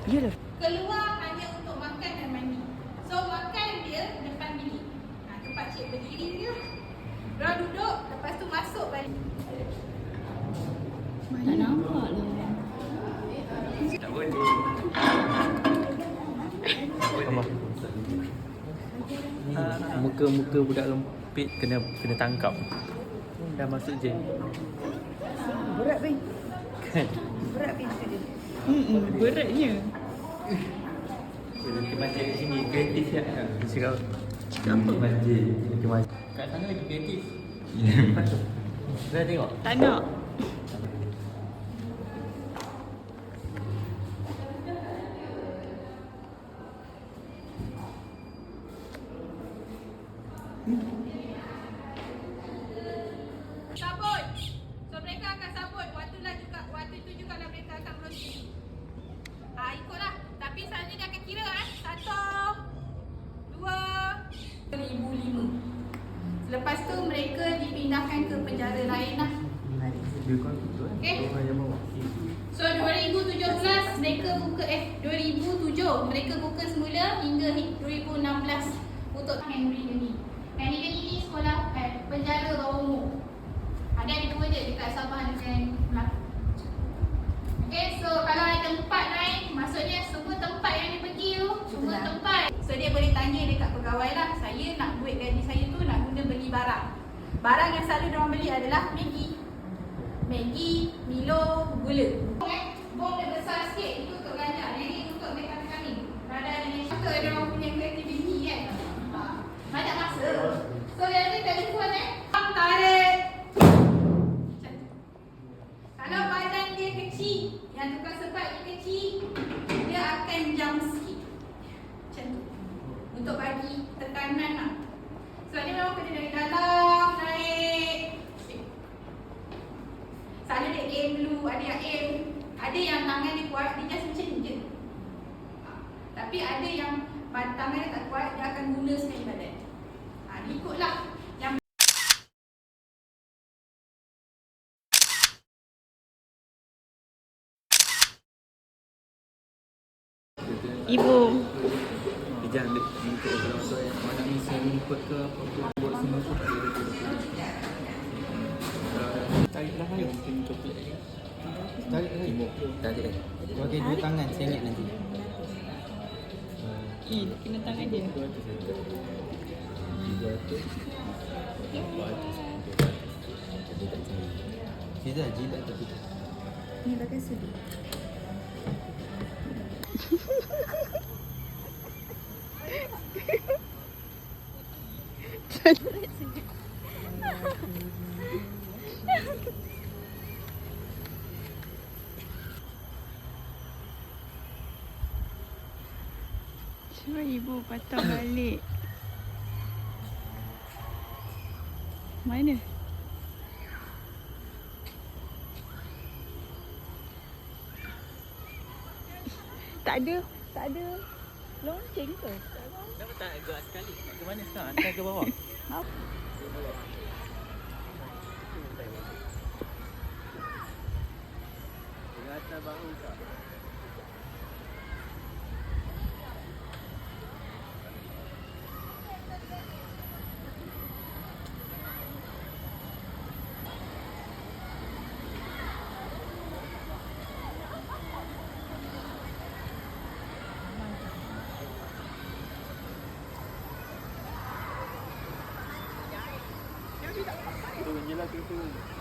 Yalah. Keluar hanya untuk makan dan mandi. So makan dia depan bilik. Tu pakcik berdiri dia. Diorang duduk, lepas tu masuk balik. Tak nampak lah. Tak boleh. Muka-muka budak lempit kena tangkap. Dah masuk je. Berat bin. Kan? Berat bin tu dia. Beratnya. Kita masjid di sini kreatif ya. Cakap apa? Masjid. Kat sana lagi kreatif. Dah tengok? Tak nak. Sabun. So mereka akan sabun. Waktu itu juga lah mereka akan berhenti. Ikutlah. Tapi selalunya dia akan kira 1, 2, 2005. Lepas tu mereka dipindahkan ke penjara lain lah. Okay. So 2017 mereka buka 2007 mereka buka semula hingga 2016 untuk Henry Geni. Henry Geni ni sekolah penjara bawah umur. Ada dua je dekat Sabah dengan Melaka. Okay, so kalau ada 4 naik, maksudnya semua tempat yang dia pergi tu, semua tempat. So dia boleh tanya dekat pegawai lah, saya nak duit gaji saya tu nak guna beli barang. Barang yang selalu diorang beli adalah Maggi, Milo, gula. Bom dia besar sikit, itu untuk ganja. Yang ni untuk mereka kami. Rada ni untuk diorang punya kreativiti kan. Banyak masa. So yang ni telefon tarik. Kalau badan dia kecil, yang tukang sebat dia kecil, dia akan jump sikit. Macam tu. Untuk bagi tekanan lah. So dia memang kena dari dalam, naik. Selalu dia aim dulu, ada yang aim. Ada yang tangan dia kuat, dia just macam ni je. Tapi ada yang tangan dia tak kuat, dia akan guna sekali badan. Dia ikutlah. Yang Ibu. Dia jangan untuk orang-orang yang mana ni saya rumput ke apa tu buat semua tu. Tariklah hari mungkin coklat lagi. Tarik hari. Tarik lagi. Pakai dua tangan saya ingat nanti. Kena tangan dia. Jidat tapi Ni pakai sedih. Cuba ibu patah balik. Mana? Tak ada lonceng ke? kenapa tak gerak sekali? Nak ke mana sekarang? Hantar ke bawah? Dengan atas bahu tak? Turun je lah kereta.